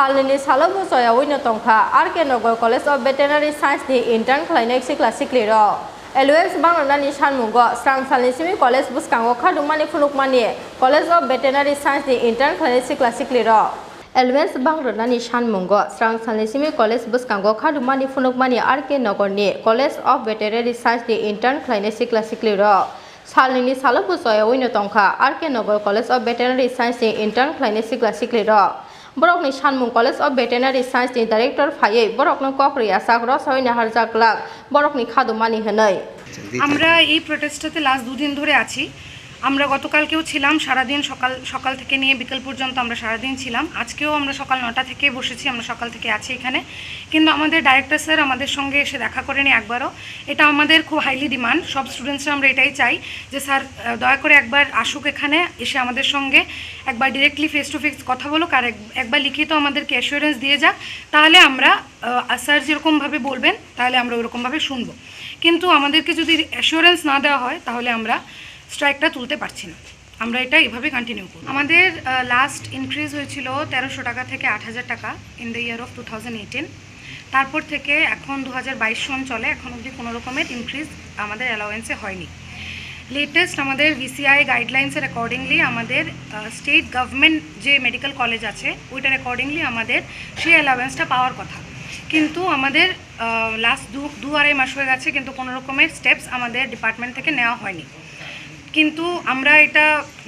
Salnwini Salobo Choyawi Tongkha R.K.Nagar College of Veterinary Science ni Intern Khlainairok Khlainairok LOS Banglani Shanmungo Strang Salnwini College Buskango Khadumani Funukmani College of Veterinary Science ni Intern Khlainairok Khlainairok LOS Banglani Shanmungo Strang Salnwini College Buskango Khadumani Funukmani R.K.Nagar ni College of Veterinary Science ni Intern Khlainairok Khlainairok Salnwini Salobo Choyawi Tongkha R.K.Nagar College of Veterinary Science ni Intern Khlainairok Khlainairok Borok ni Shanmung College of Veterinary Science ni Director Faye Borok ni Kokriya Sakro Sawina Harjaklak Borok ni Khadumani Hanai আমরা এই প্রোটেস্টটাতে last দুদিন ধরে আছি আমরা গতকালকেও ছিলাম সারা দিন সকাল থেকে নিয়ে বিকেল পর্যন্ত আমরা সারা দিন ছিলাম আজকেও আমরা সকাল 9টা থেকে বসেছি আমরা সকাল থেকে আছি এখানে কিন্তু আমাদের ডাইরেক্টর স্যার আমাদের সঙ্গে এসে দেখা করেনি একবারও এটা আমাদের খুব হাইলি ডিমান্ড সব স্টুডেন্টসরা আমরা এটাই চাই যে স্যার দয়া করে একবার আসুক এখানে এসে আমাদের সঙ্গে একবার ডাইরেক্টলি ফেস টু ফেস কথা বলুক আর একবার লিখিত আমাদেরকে অ্যাসুরেন্স দিয়ে যাক তাহলে আমরা স্যার যেরকম ভাবে বলবেন তাহলে আমরা ওরকম ভাবে শুনবো কিন্তু আমাদেরকে যদি অ্যাসুরেন্স না দেওয়া হয় তাহলে আমরা স্ট্রাইকটা তুলতে পারছি না আমরা এটা এভাবে কন্টিনিউ করব আমাদের লাস্ট ইনক্রিজ হয়েছিল 1300 টাকা থেকে 8000 টাকা ইন দ্য ইয়ার অফ 2018 তারপর থেকে এখন 2022 সন চলে এখন অবধি কোনো রকমের ইনক্রিজ আমাদের অ্যালাউয়েন্সে হয়নি লেটেস্ট আমাদের ভিসিআই গাইডলাইন্সের অ্যাকর্ডিংলি আমাদের স্টেট গভর্নমেন্ট যে মেডিকেল কলেজ আছে ওইটার অ্যাকর্ডিংলি আমাদের সেই অ্যালাউয়েন্সটা পাওয়ার কথা কিন্তু আমাদের লাস্ট দু আড়াই মাস হয়ে গেছে কিন্তু কোনো রকমের স্টেপস আমাদের ডিপার্টমেন্ট থেকে নেওয়া হয়নি কিন্তু আমরা এটা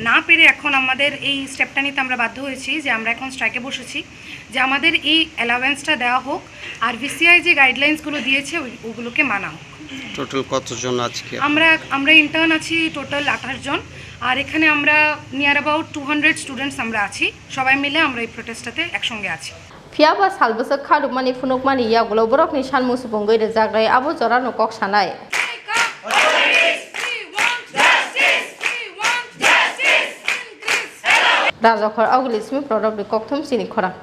না পেরে এখন আমাদের এই স্টেপটা নিতে আমরা বাধ্য হয়েছি যে আমরা এখন স্ট্রাইকে বসেছি যে আমাদের এই অ্যালাউয়েন্সটা দেওয়া হোক আর ভিসিআই যে গাইডলাইন্সগুলো দিয়েছে ওগুলোকে মানা হোক টোটাল কতজন আজকে আমরা ইন্টার্ন আছি টোটাল 28 জন আর এখানে আমরা নিয়ার অ্যাবাউট 200 স্টুডেন্টস আমরা আছি সবাই মিলে আমরা এই প্রোটেস্টটাতে একসঙ্গে আছি Fiaba Salbasa Khadumani Funukmani Yagulo Borok ni Shanmu Subungai Jagrai Abu Jora no Kok Sanai Raja Khor Agulismi product Koktum Chini Khorang